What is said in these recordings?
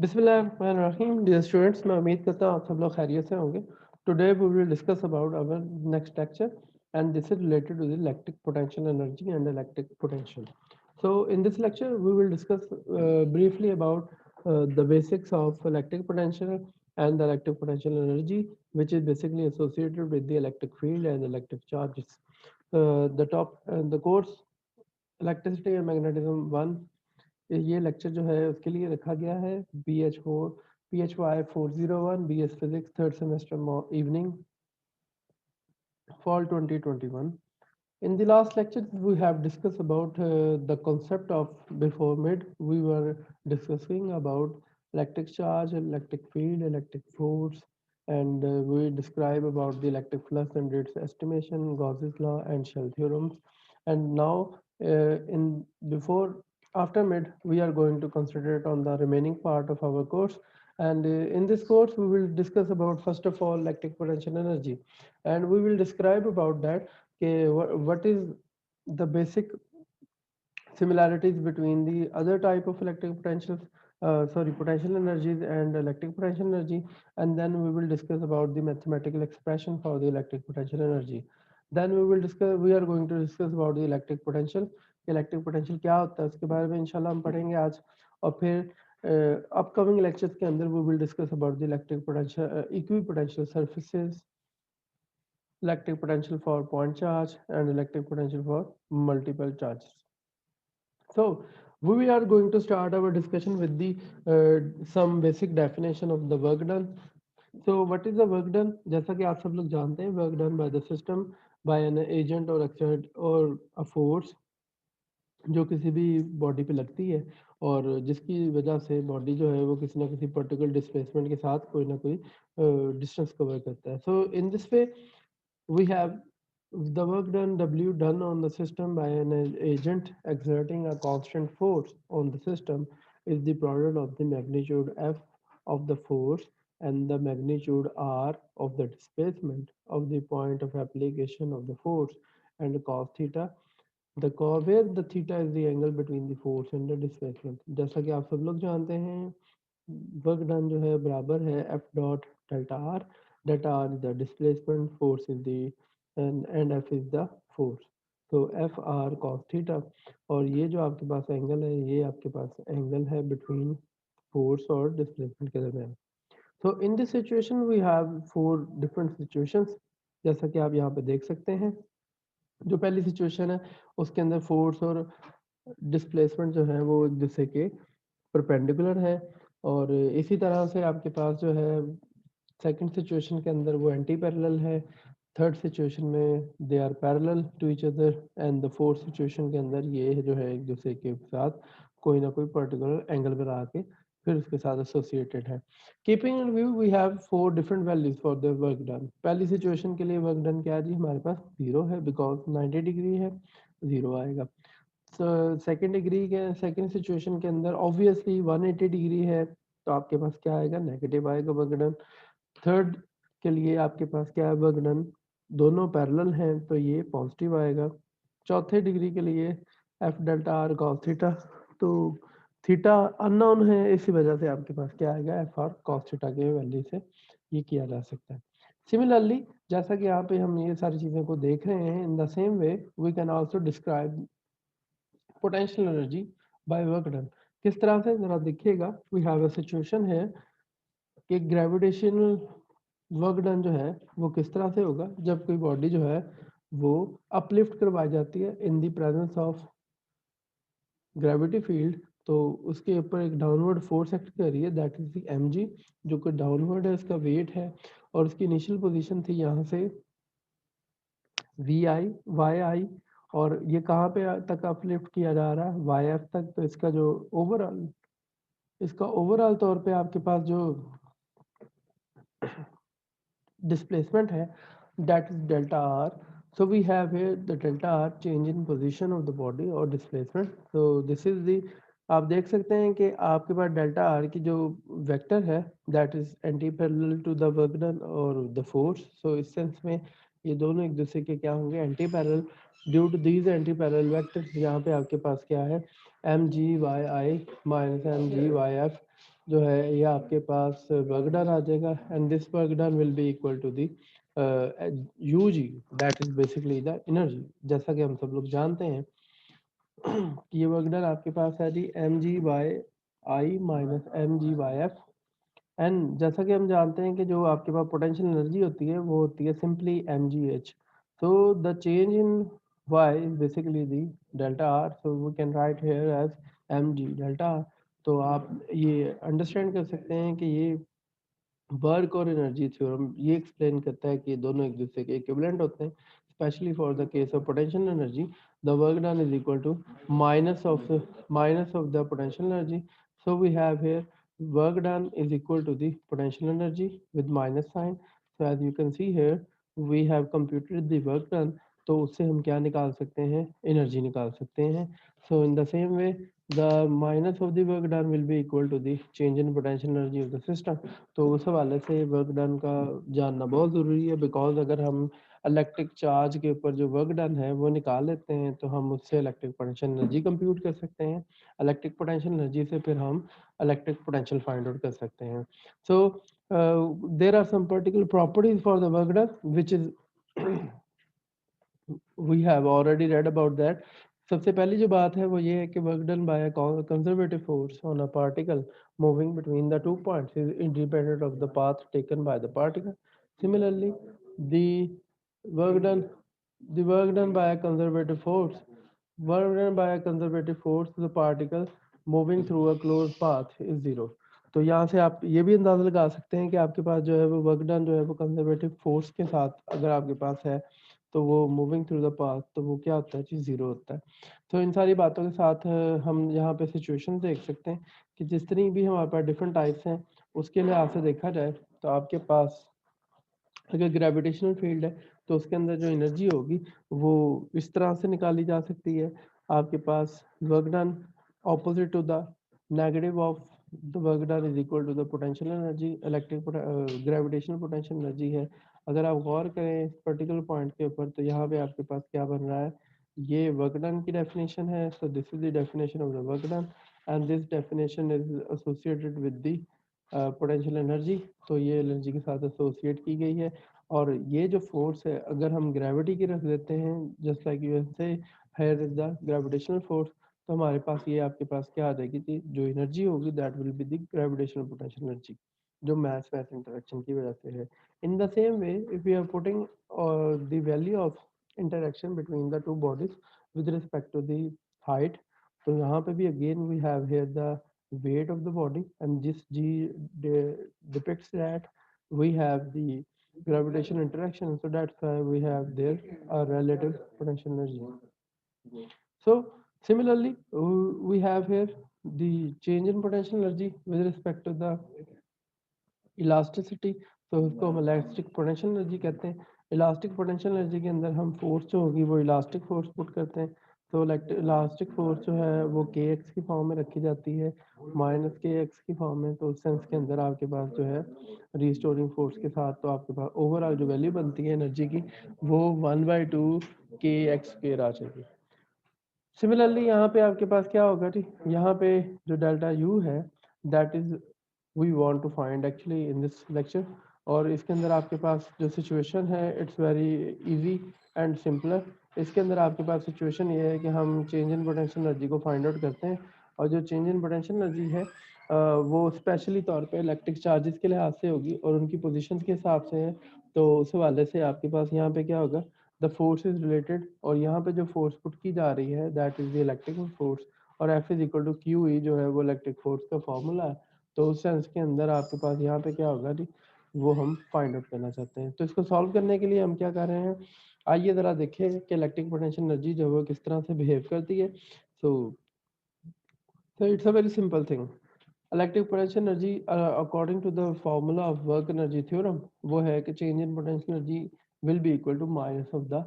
बिस्मिल्लाहिर्रहमानिर्रहीम dear students, मैं उम्मीद करता हूँ आप सब लोग खैरियत से होंगे। Today we will discuss about our next lecture and this is related to the electric potential energy and electric potential. So in this lecture we will discuss briefly about the basics of electric potential and the electric potential energy, which is basically associated with the electric field and electric charges. The course electricity and magnetism one, ये lecture जो है उसके लिए रखा गया है PHY 401 BS physics third semester evening fall 2021. In the last lecture we have discussed about the concept of before mid. We were discussing about electric charge, electric field, electric force, and we describe about the electric flux and its estimation, Gauss's law and Shell theorems. And now in before after mid we are going to concentrate on the remaining part of our course. And in this course we will discuss about first of all electric potential energy, and we will describe about that. Okay, what is the basic similarities between the other type of electric potentials, sorry, potential energies and electric potential energy, and then we will discuss about the mathematical expression for the electric potential energy. Then we are going to discuss about the electric potential. Electric potential क्या होता है उसके बारे में इंशाल्लाह हम पढ़ेंगे आज. और फिर अपकमिंग लेक्चर्स के अंदर we will discuss about the electric potential, equipotential surfaces, electric potential for point charge and electric potential for multiple charges. So we are going to start our discussion with the some basic definition of the work done. So what is the work done? जैसा कि आप सब लोग जानते हैं, work done by the system by an agent or exert or a force जो किसी भी बॉडी पे लगती है और जिसकी वजह से बॉडी जो है वो किसी ना किसी पर्टिकुलर डिस्प्लेसमेंट के साथ कोई ना कोई डिस्टेंस कवर करता है. So in this way we have the work done W done on the system by an agent exerting a constant force on the system is the product of the magnitude F of the force and the magnitude R of the displacement of the point of application of the force and cos theta. The where the theta is the angle between the force and the displacement. जैसा कि आप सब लोग जानते हैं, work done जो है बराबर है F dot delta R. Delta R is the displacement, force is the and F is the force. तो एफ आर कॉस थीटा, और ये जो आपके पास एंगल है ये आपके पास एंगल है बिटवीन फोर्स और डिस्प्लेसमेंट के दरमियान. So in this situation we have four different situations, जैसा कि आप यहाँ पे देख सकते हैं. जो पहली सिचुएशन है उसके अंदर फोर्स और डिस्प्लेसमेंट जो है वो एक दूसरे के परपेंडिकुलर है, और इसी तरह से आपके पास जो है सेकंड सिचुएशन के अंदर वो एंटी पैरेलल है. थर्ड सिचुएशन में they are parallel to each other, and the fourth situation के अंदर ये जो है एक दूसरे के साथ कोई ना कोई पर्टिकुलर एंगल बना के फिर उसके साथ एसोसिएटेड है. Keeping in view we have four different values for the work done. पहली सिचुएशन के लिए वर्क डन क्या है जी, हमारे पास जीरो है बिकॉज 90 डिग्री है, जीरो आएगा. सेकेंड डिग्री के सेकेंड सिचुएशन के अंदर ऑब्वियसली 180 डिग्री है तो आपके पास क्या आएगा, नेगेटिव आएगा वर्क डन. थर्ड के लिए आपके पास क्या है, वर्क डन दोनों पैरेलल हैं तो ये पॉजिटिव आएगा. चौथे डिग्री के लिए F delta R cos theta, तो थीटा अननोन है इसी वजह से आपके पास क्या आएगा, एफ आर कॉस थीटा के वैल्यू से ये किया जा सकता है. सिमिलरली जैसा कि यहाँ पे हम ये सारी चीज़ों को देख रहे हैं, in the same way we can also describe potential energy by work done. किस तरह से, जरा देखिएगा. वी हैव अ सिचुएशन है कि ग्रेविटेशनल वर्क डन जो है वो किस तरह से होगा जब कोई बॉडी जो है वो अपलिफ्ट करवाई जाती है in the presence of gravity field. तो उसके ऊपर एक डाउनवर्ड फोर्स एक्ट कर रही है, that is the M G, जो कि डाउनवर्ड है, उसका वेट है, और उसकी इनिशियल पोजीशन थी यहाँ से वी आई वाई आई, और ये कहाँ पे तक अपलिफ्ट किया जा रहा है, वाई एफ तक. तो इसका ओवरऑल तौर पे आपके पास जो displacement है that is delta r. So we have here the delta r change in position of the body or displacement. So this is the, आप देख सकते हैं कि आपके पास डेल्टा आर की जो वेक्टर है that is anti parallel to the work done और द फोर्स. सो इस सेंस में ये दोनों एक दूसरे के क्या होंगे, anti parallel. Due to these anti parallel vectors यहाँ पे आपके पास क्या है, M G Y I minus M G Y F. जो है ये आपके पास वर्क डन आ जाएगा and this work done will be equal to the UG, that is basically the energy. जैसा कि हम सब लोग जानते हैं कि ये वर्क डन आपके पास है जी mg/i माइनस mg/f। एंड जैसा कि हम जानते हैं कि जो आपके पास पोटेंशियल एनर्जी होती है वो होती है simply mgh। So the change in y is basically the delta r, so we can write here as mg delta r। तो आप ये अंडरस्टैंड कर सकते हैं कि ये वर्क और एनर्जी थ्योरम ये एक्सप्लेन करता है कि ये दोनों एक दूसरे के इक्विवेलेंट होते हैं, specially for the case of potential energy the work done is equal to minus of the potential energy. So we have here work done is equal to the potential energy with minus sign। so as you can see here we have computed the work done, तो उससे हम क्या निकाल सकते हैं, energy निकाल सकते हैं। so in the same way the minus of the work done will be equal to the change in potential energy of the system। तो उस हवाले से वर्क डन का जानना बहुत ज़रूरी है, बिकॉज अगर हम इलेक्ट्रिक चार्ज के ऊपर जो वर्क डन है वो निकाल लेते हैं तो हम उससे इलेक्ट्रिक पोटेंशियल एनर्जी कंप्यूट कर सकते हैं। इलेक्ट्रिक पोटेंशियल एनर्जी से फिर हम इलेक्ट्रिक पोटेंशियल फाइंड आउट कर सकते हैं। So there are some particular properties for the work done which is we have already read about that. सबसे पहली जो बात है वो ये है कि work done by a conservative force on a particle moving between the 2 points is independent of the path taken by the particle. Similarly the work done the work done by a conservative force work done by a conservative force to the particle moving through a closed path is zero। तो यहाँ से आप ये भी अंदाजा लगा सकते हैं कि आपके पास जो है वो वर्क डन जो है वो कंजर्वेटिव फोर्स के साथ अगर आपके पास है तो वो मूविंग थ्रू द पाथ तो वो क्या होता है जी, जीरो होता है। तो इन सारी बातों के साथ हम यहाँ पे सिचुएशन देख सकते हैं कि जिस तरह भी हमारे पास डिफरेंट टाइप्स हैं उसके लिहाज से देखा जाए तो आपके पास अगर ग्रेविटेशनल फील्ड है तो उसके अंदर जो एनर्जी होगी वो इस तरह से निकाली जा सकती है। आपके पास work done opposite to the negative of the work done is equal to the potential energy, electric gravitational potential energy है। अगर आप गौर करें इस पर्टिकुलर पॉइंट के ऊपर तो यहाँ पे आपके पास क्या बन रहा है, ये वर्क डन की डेफिनेशन है। सो this is the definition of the work done and this definition is associated with the potential energy. तो ये एनर्जी के साथ एसोसिएट की गई है। और ये जो फोर्स है अगर हम ग्रेविटी की रख देते हैं जस्ट लाइक यू से here is the gravitational force, तो हमारे पास ये आपके पास क्या आ जाएगी थी, जो एनर्जी होगी that will be the gravitational potential energy, जो मैस मैस इंटरेक्शन की वजह से है। In the same way if you are putting the value of interaction between the two bodies with respect to the height, तो यहाँ पे भी again we have here the weight of the body and this g depicts that we have the gravitational interaction, so that's why we have there a relative potential energy। so similarly we have here the change in potential energy with respect to the elasticity. तो उसको हम elastic potential energy कहते हैं। Elastic potential energy के अंदर हम force जो होगी वो इलास्टिक फोर्स पुट करते हैं। तो इलास्टिक फोर्स जो है वो के एक्स की फॉर्म में रखी जाती है माइनस के एक्स की फॉर्म में। तो उस सेंस के अंदर आपके पास जो है रिस्टोरिंग फोर्स के साथ तो आपके पास ओवरऑल जो वैल्यू बनती है एनर्जी की वो 1/2 के एक्स स्क्वायर आ जाएगी। सिमिलरली यहाँ पे आपके पास क्या होगा जी, यहाँ पे जो डेल्टा यू है that is we want to find actually in this lecture. और इसके अंदर आपके पास जो सिचुएशन है it's very easy and simpler. इसके अंदर आपके पास सिचुएशन ये है कि हम चेंज इन पोटेंशियल एनर्जी को फाइंड आउट करते हैं और जो चेंज इन पोटेंशियल एनर्जी है वो स्पेशली तौर पे इलेक्ट्रिक चार्जेस के लिहाज से होगी और उनकी पोजीशंस के हिसाब से है। तो उस हवाले से आपके पास यहाँ पे क्या होगा, द फोर्स इज रिलेटेड और यहाँ पे जो फोर्स पुट की जा रही है that is the electric force और F is equal to Q E जो है वो इलेक्ट्रिक फोर्स का फॉर्मूला है। तो उस सेंस के अंदर आपके पास यहाँ पे क्या होगा जी, वो हम फाइंड आउट करना चाहते हैं। तो इसको सॉल्व करने के लिए हम क्या कर रहे हैं, आइए ज़रा देखें कि इलेक्ट्रिक पोटेंशियल एनर्जी जो है वो किस तरह से बिहेव करती है। So it's a very simple thing. Electric potential energy according to the formula of work energy theorem वो है कि change in potential energy will be equal to minus of the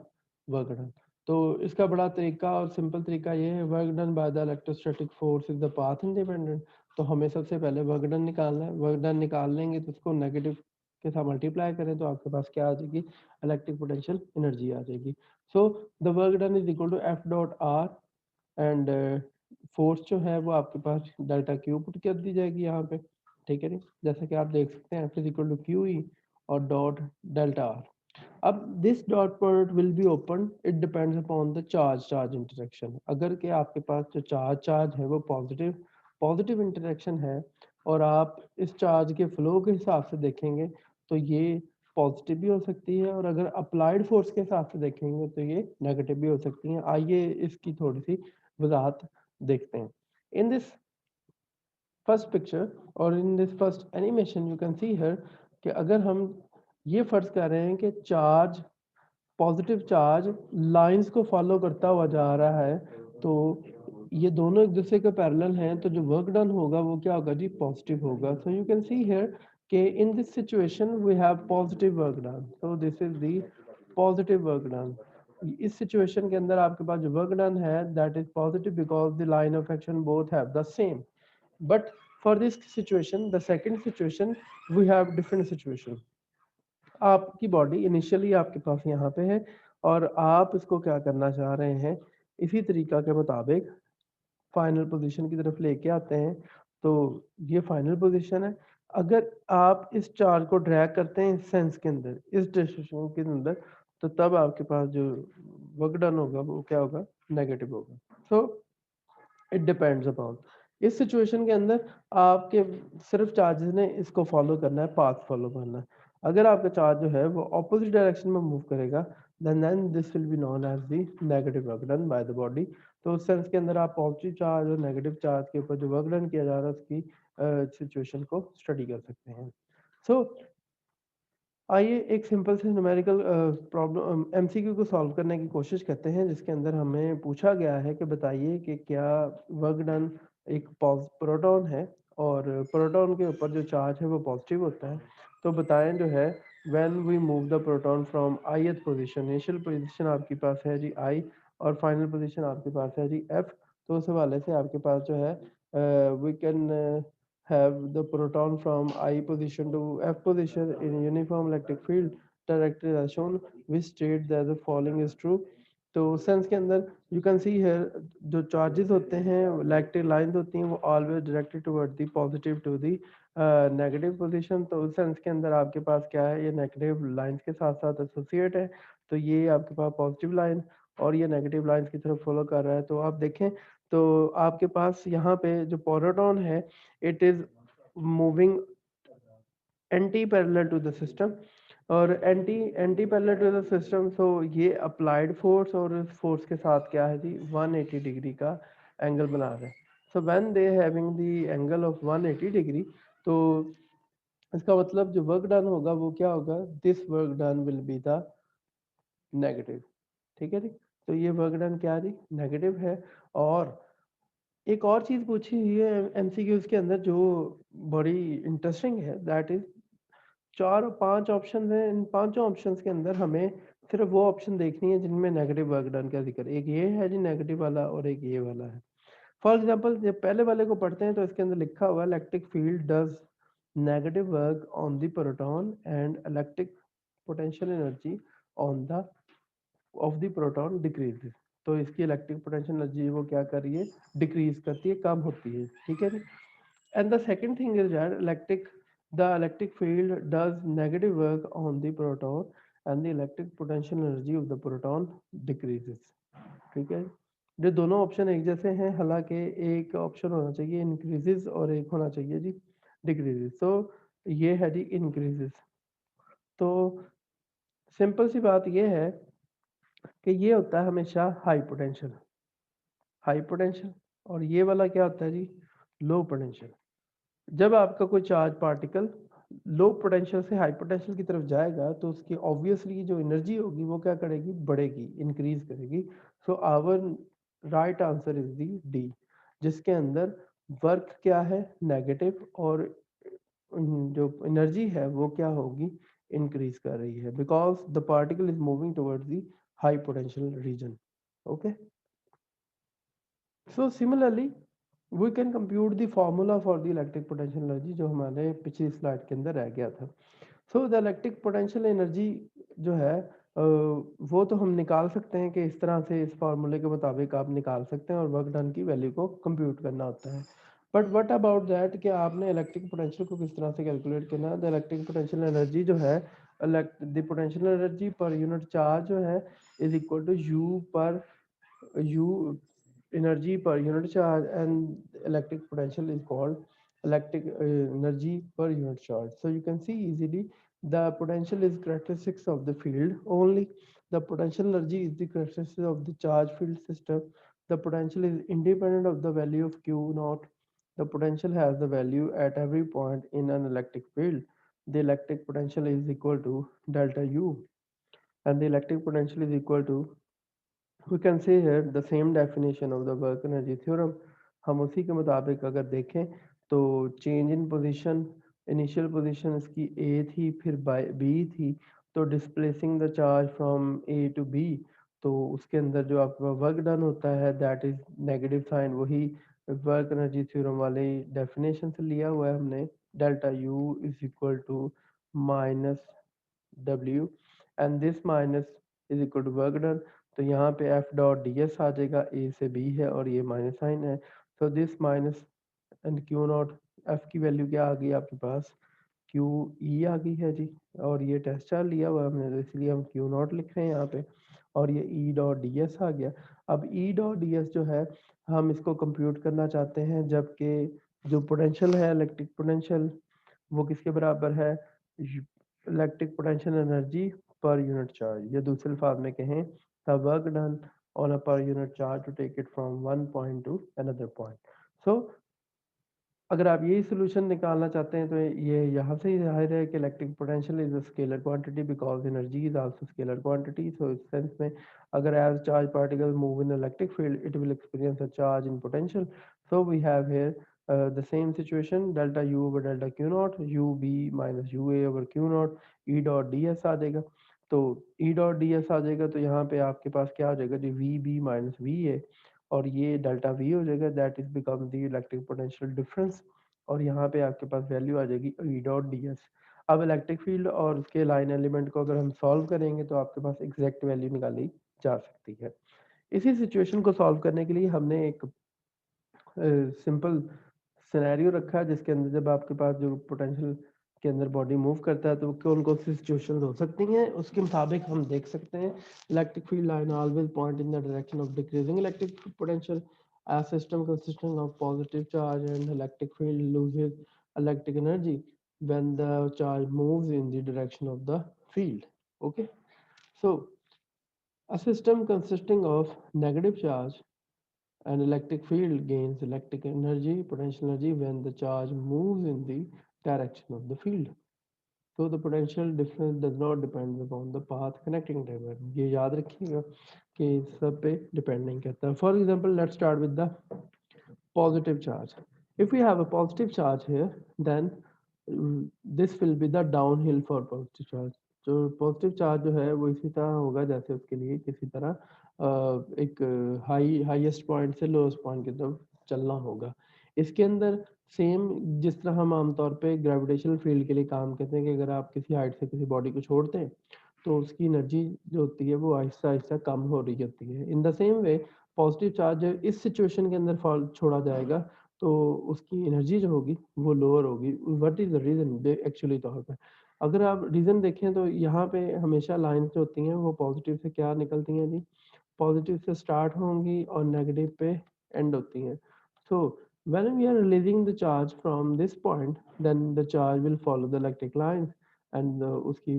work done. तो इसका बड़ा तरीका और सिंपल तरीका ये है, work done by the electrostatic force is the path independent. तो हमें सबसे पहले वर्क डन निकालना है। वर्क डन निकाल लेंगे तो उसको नेगेटिव के साथ मल्टीप्लाई करें तो आपके पास क्या आ जाएगी, इलेक्ट्रिक पोटेंशियल एनर्जी आ जाएगी। So the work done is equal to F dot R and force जो है वो आपके पास डेल्टा क्यू पुट कर दी जाएगी यहाँ पे। ठीक है जी, जैसे कि आप देख सकते हैं F is equal to Q E और डॉट डेल्टा आर। अब this dot product will be open, it depends upon the charge interaction. अगर के आपके पास जो चार्ज है वो पॉजिटिव इंटरेक्शन है और आप इस चार्ज के फ्लो के हिसाब से देखेंगे तो ये पॉजिटिव भी हो सकती है, और अगर अप्लाइड फोर्स के हिसाब से देखेंगे तो ये नेगेटिव भी हो सकती है। आइए इसकी थोड़ी सी वजाहत देखते हैं। इन दिस फर्स्ट पिक्चर और in this first animation you can see here कि अगर हम ये फर्ज कर रहे हैं कि पॉजिटिव चार्ज लाइंस को फॉलो करता हुआ जा रहा है, तो ये दोनों एक दूसरे के पैरेलल हैं, तो जो वर्क डन होगा वो क्या होगा जी, पॉजिटिव होगा। So you can see here कि in this situation we have positive work done, so this is the positive work done. इस सिचुएशन के अंदर आपके पास जो वर्क डन है that is positive because the line of action both have the same. But for this situation, the second situation, we have different situation. आपकी body initially आपके पास यहाँ पे है और आप इसको क्या करना चाह रहे हैं, इसी तरीका के मुताबिक फाइनल पोजीशन की तरफ लेके आते हैं। तो ये फाइनल पोजीशन है। अगर आप इस चार्ज को ड्रैग करते हैं इस सेंस के अंदर, इस डिस्ट्रीब्यूशन के अंदर, तो तब आपके पास जो वर्क डन होगा वो क्या होगा, नेगेटिव होगा। सो इट डिपेंड्स अपॉन, इस सिचुएशन के अंदर आपके सिर्फ चार्जेस ने इसको फॉलो करना है, पाथ फॉलो करना है। अगर आपका चार्ज जो है वो ऑपोजिट डायरेक्शन में मूव करेगा then this will be known as the negative work done by the body. तो उस सेंस के अंदर आप पॉजिटिव चार्ज और नेगेटिव चार्ज के ऊपर जो वर्क डन किया जा रहा है उसकी सिचुएशन को स्टडी कर सकते हैं। सो आइए एक सिंपल से न्यूमेरिकल प्रॉब्लम एमसीक्यू को सॉल्व करने की कोशिश करते हैं, जिसके अंदर हमें पूछा गया है कि बताइए कि क्या वर्क डन एक प्रोटॉन है और प्रोटॉन के ऊपर जो चार्ज है वो पॉजिटिव होता है। तो बताएं जो है when we move the proton from ith position, initial position आपके पास है जी i और फाइनल पोजीशन आपके पास है जी f। तो उस हवाले से आपके पास जो है we can have the proton from I position to F position in uniform electric field directed as shown, which state that the following is true। तो सेंस के अंदर यू कैन सी हियर जो चार्जेस होते हैं electric lines होती हैं वो always directed toward the positive to the negative position. तो उस सेंस के अंदर आपके पास क्या है, ये नेगेटिव लाइंस के साथ साथ एसोसिएट है, तो ये आपके पास पॉजिटिव लाइन और ये नेगेटिव लाइंस की तरफ फॉलो कर रहा है। तो आप देखें तो आपके पास यहाँ पे जो प्रोटॉन है it is moving anti parallel to the system, और anti parallel to the system. सो ये अप्लाइड फोर्स और इस फोर्स के साथ क्या है जी, 180 डिग्री का एंगल बना रहे हैं। So when they having the angle of 180 degree, तो इसका मतलब जो वर्क डन होगा वो क्या होगा, this work done will be the negative. ठीक है जी, तो ये वर्क डन क्या है जी, नेगेटिव है। और एक और चीज पूछी हुई है एमसीक्यूज के अंदर जो बड़ी इंटरेस्टिंग है, दैट इज चार पांच ऑप्शन है, इन पांचों ऑप्शंस के अंदर हमें सिर्फ वो ऑप्शन देखनी है जिनमें नेगेटिव वर्क डन का जिक्र, एक ये है जी नेगेटिव वाला और एक ये वाला है। फॉर एग्जांपल जब पहले वाले को पढ़ते हैं तो इसके अंदर लिखा हुआ electric field does negative work on the proton and electric potential energy on the of the proton decreases. तो इसकी इलेक्ट्रिक पोटेंशियल एनर्जी वो क्या कर रही है, डिक्रीज करती है, कम होती है। ठीक है जी। And the second thing is that the electric field does negative work on the proton and the electric potential energy of the proton decreases। ठीक है, जो दोनों ऑप्शन एक जैसे हैं, हालांकि एक ऑप्शन होना चाहिए इंक्रीजेस और एक होना चाहिए जी डिक्रीजेस। तो ये है जी इंक्रीजेस। तो सिंपल सी बात ये है कि ये होता है हमेशा हाई पोटेंशियल, और ये वाला क्या होता है जी, लो पोटेंशियल। जब आपका कोई चार्ज पार्टिकल लो पोटेंशियल से हाई पोटेंशियल की तरफ जाएगा तो उसकी ऑब्वियसली जो एनर्जी होगी वो क्या करेगी, बढ़ेगी, इंक्रीज करेगी। So our right answer is the D, जिसके अंदर वर्क क्या है, नेगेटिव, और जो एनर्जी है वो क्या होगी, इंक्रीज कर रही है, because the particle is moving towards the high potential region. Okay, so similarly we can compute the formula for the electric potential energy जो हमारे पिछली स्लाइड के अंदर रह गया था। So the electric potential energy जो है वो तो हम निकाल सकते हैं कि इस तरह से इस फार्मूले के मुताबिक आप निकाल सकते हैं और वर्क डन की वैल्यू को कंप्यूट करना होता है। बट व्हाट अबाउट दैट कि आपने इलेक्ट्रिक पोटेंशियल को किस तरह से कैलकुलेट करना, द इलेक्ट्रिक पोटेंशियल एनर्जी जो है, the potential energy per unit charge जो है इज इक्वल टू यू पर u energy per unit charge, and electric potential is called electric energy per unit charge. So you can see easily the potential is characteristics of the field only. The potential energy is the characteristic of the charge field system. The potential is independent of the value of q naught. The potential has the value at every point in an electric field. The electric potential is equal to delta u, and the electric potential is equal to, we can say here the same definition of the work energy theorem. हम उसी के मुताबिक अगर देखें तो change in position, initial position इसकी A थी, फिर बाय बी थी, तो displacing the charge from A to B, तो उसके अंदर जो आपका वर्क डन होता है दैट इज नेगेटिव साइन, वही वर्क एनर्जी थ्योरम वाले डेफिनेशन से लिया हुआ है हमने, delta U is equal to minus W, and this minus is equal to work done. तो यहाँ पे एफ डॉट डी एस आ जाएगा, ए से बी है और ये माइनस साइन है, so this minus and Q not, F की वैल्यू क्या आ गई आपके पास, क्यू ई आ गई है जी, और ये टेस्ट चार्ज लिया हुआ है हमने तो इसलिए हम क्यू नॉट लिख रहे हैं यहाँ पे, और ये ई डॉट डी एस आ गया। अब ई डॉट डी एस जो है हम इसको कंप्यूट करना चाहते हैं, जबकि जो पोटेंशियल है इलेक्ट्रिक पोटेंशियल वो किसके बराबर है, electric potential energy per unit charge, या दूसरे अल्फाज में कहें the work done on a per unit charge to take it from one point to another point. So अगर आप यही सोल्यूशन निकालना चाहते हैं तो ये यहाँ से ही जाहिर है कि electric potential is a scalar quantity because energy is also scalar quantity. So इस सेंस में अगर as charge particle move in electric field it will experience a charge in potential. So we have here the same situation, delta U over delta Q naught, U B minus U A over Q naught, E dot D S आ जाएगा। तो E dot D S आ जाएगा तो यहाँ पे आपके पास क्या हो जाएगा जी, V B minus V A, और ये डेल्टा वी हो जाएगा, that is become the electric potential difference, और यहाँ पे आपके पास वैल्यू आ जाएगी ई डॉट डी एस। अब इलेक्ट्रिक फील्ड और उसके लाइन एलिमेंट को अगर हम सॉल्व करेंगे तो आपके पास एग्जैक्ट वैल्यू निकाली जा सकती है। इसी सिचुएशन को सॉल्व करने के लिए हमने एक सिंपल सिनेरियो रखा है जिसके अंदर जब आपके पास जो पोटेंशियल के अंदर बॉडी मूव करता है तो कौन कौन सी सिचुएशन हो सकती हैं उसके मुताबिक हम देख सकते हैं। Electric field line always point in the direction of decreasing electric potential, a system consisting of positive charge and electric field loses electric energy when the charge moves in the direction of the field. Okay, so a system consisting of negative charge an electric field gains electric energy, potential energy, when the charge moves in the direction of the field. So the potential difference does not depend upon the path connecting them. ये याद रखिएगा कि सब पे depend नहीं करता। For example, let's start with the positive charge. If we have a positive charge here, then this will be the downhill for positive charge. जो positive charge जो है वो इसी तरह होगा जैसे उसके लिए किसी तरह एक हाईएस्ट पॉइंट से लोएस्ट पॉइंट की तरफ चलना होगा। इसके अंदर सेम जिस तरह हम आमतौर पे ग्रेविटेशनल फील्ड के लिए काम करते हैं कि अगर आप किसी हाइट से किसी बॉडी को छोड़ते हैं तो उसकी एनर्जी जो होती है वो आहिस्ता आहिस्ता कम हो रही होती है। In the same way positive charge इस सिचुएशन के अंदर फॉल छोड़ा जाएगा तो उसकी एनर्जी जो होगी वो लोअर होगी। What is the reason actually तौर पे अगर आप रीजन देखें तो यहाँ पे हमेशा लाइंस जो होती हैं वो पॉजिटिव से क्या निकलती हैं जी, पॉजिटिव से स्टार्ट होंगी और नेगेटिव पे एंड होती हैं। सो when we are releasing the charge from this point then the charge will follow the electric lines and उसकी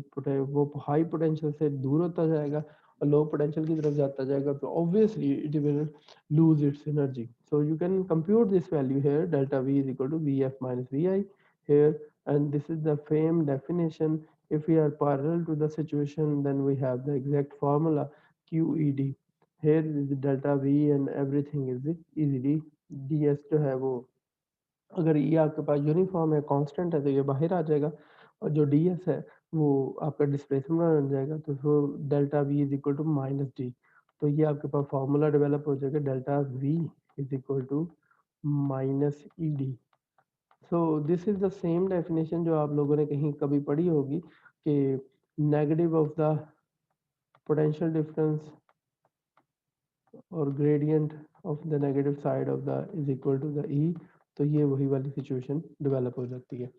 वो हाई पोटेंशियल से दूर होता जाएगा और लो पोटेंशियल की तरफ जाता जाएगा तो obviously it will lose its energy. So you can compute this value here, delta V is equal to Vf minus Vi here, and this is the same definition. If we are parallel to the situation then we have the exact formula QED. Here is the delta V and everything is easily ds जो है वो अगर ये आपके पास uniform है constant है तो ये बाहर आ जाएगा, और जो ds है वो आपका डिस्प्लेसमेंट बन जाएगा तो delta v is equal to minus D. तो ये आपके पास फॉर्मूला डेवलप हो जाएगा delta v is equal to minus E D. So this is the same definition जो आप लोगों ने कहीं कभी पढ़ी होगी कि negative of the potential difference or gradient of the negative side of the is equal to the E. तो ये वही वाली सिचुएशन डेवलप हो जाती है।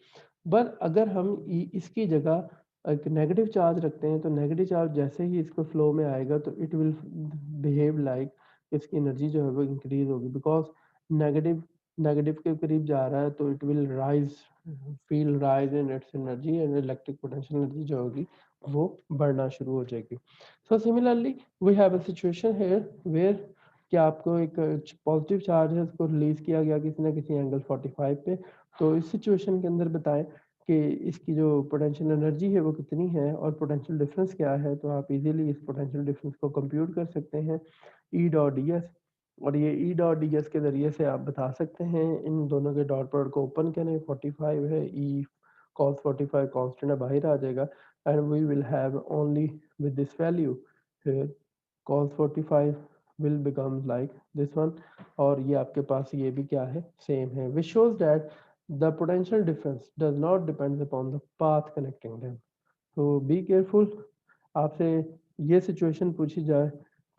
पर अगर हम इसकी जगह एक नेगेटिव चार्ज रखते हैं, तो नेगेटिव चार्ज जैसे ही इसको फ्लो में आएगा तो इट विल बिहेव लाइक, इसकी एनर्जी जो है वो इंक्रीज होगी, बिकॉज नेगेटिव नेगेटिव के करीब जा रहा है, तो it will rise, feel rise in its energy, and electric potential energy जो होगी वो बढ़ना शुरू हो जाएगी। So similarly we have a situation here where कि आपको एक पॉजिटिव चार्ज है, उसको रिलीज किया गया किसी ना किसी एंगल 45 पे। तो इस सिचुएशन के अंदर बताएं कि इसकी जो पोटेंशियल एनर्जी है वो कितनी है और पोटेंशियल डिफरेंस क्या है। तो आप इजीली इस पोटेंशियल डिफरेंस को कंप्यूट कर सकते हैं, ई डॉट डी एस। और ये ई डॉट डी एस के ज़रिए से आप बता सकते हैं, इन दोनों के डॉट प्रोडक्ट को ओपन करें, 45 है, ई कॉस 45 कांस्टेंट है, बाहर आ जाएगा, and we will have only with this value फिर cos 45 will become like this one। और ये आपके पास ये भी क्या है, सेम है, which shows that the potential difference does not depend upon the path connecting them। तो बी केयरफुल। आपसे ये सिचुएशन पूछी जाए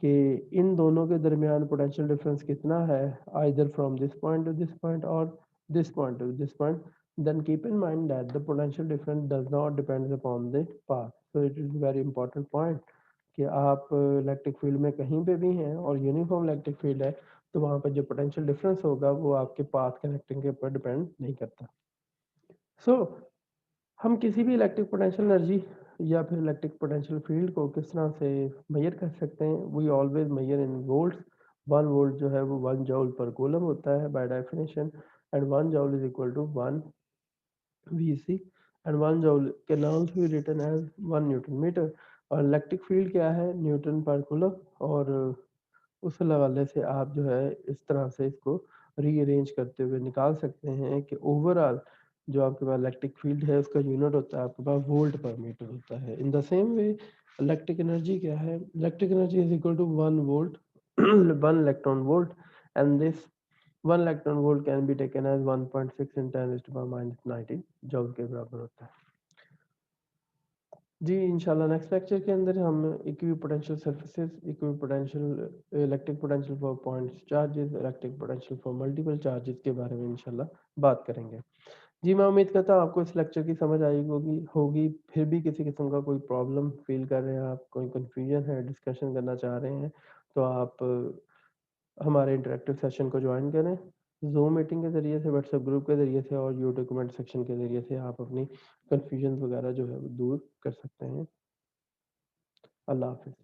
कि इन दोनों के दरमियान पोटेंशियल डिफरेंस कितना है, either from this point to this point और this point to this point, then keep in mind that the potential difference does not depend upon the path। so it is very important point कि आप electric field में कहीं पे भी हैं और uniform electric field है, तो वहाँ पर जो पोटेंशियल डिफरेंस होगा वो आपके पाथ कनेक्टिंग के ऊपर डिपेंड नहीं करता। सो हम किसी भी इलेक्ट्रिक पोटेंशियल एनर्जी या फिर इलेक्ट्रिक पोटेंशियल फील्ड को किस तरह से मेजर कर सकते हैं, we always measure in volts. 1 volt जो है वो 1 जूल पर कूलम होता है by definition, and 1 joule is equal to 1 VC, and 1 joule can also be written as 1 newton metre. और इलेक्ट्रिक फील्ड क्या है, न्यूटन पर कूलम। और उस हवाले से आप जो है इस तरह से इसको रीअरेंज करते हुए निकाल सकते हैं कि ओवरऑल जो आपके पास इलेक्ट्रिक फील्ड है उसका यूनिट होता है आपके पास वोल्ट पर मीटर होता है। In the same way electric energy क्या है, electric energy is equal to 1 volt 1 electron volt, and this 1 electron volt can be taken as 1.6 in 10⁻⁻⁹ joule के बराबर होता है। जी इंशाल्लाह नेक्स्ट लेक्चर के अंदर हम equipotential surfaces, equipotential electric potential for points charges, electric potential for multiple charges के बारे में इंशाल्लाह बात करेंगे। जी मैं उम्मीद करता हूँ आपको इस लेक्चर की समझ आई होगी। फिर भी किसी किस्म का कोई प्रॉब्लम फील कर रहे हैं आप, कोई कन्फ्यूजन है, डिस्कशन करना चाह रहे हैं, तो आप हमारे इंटरेक्टिव सेशन को ज्वाइन करें जूम मीटिंग के ज़रिए से, व्हाट्सएप ग्रुप के ज़रिए से, और यूट्यूब कमेंट सेक्शन के ज़रिए से आप अपनी कन्फ्यूजन वगैरह जो है वो दूर कर सकते हैं। अल्लाह हाफिज़।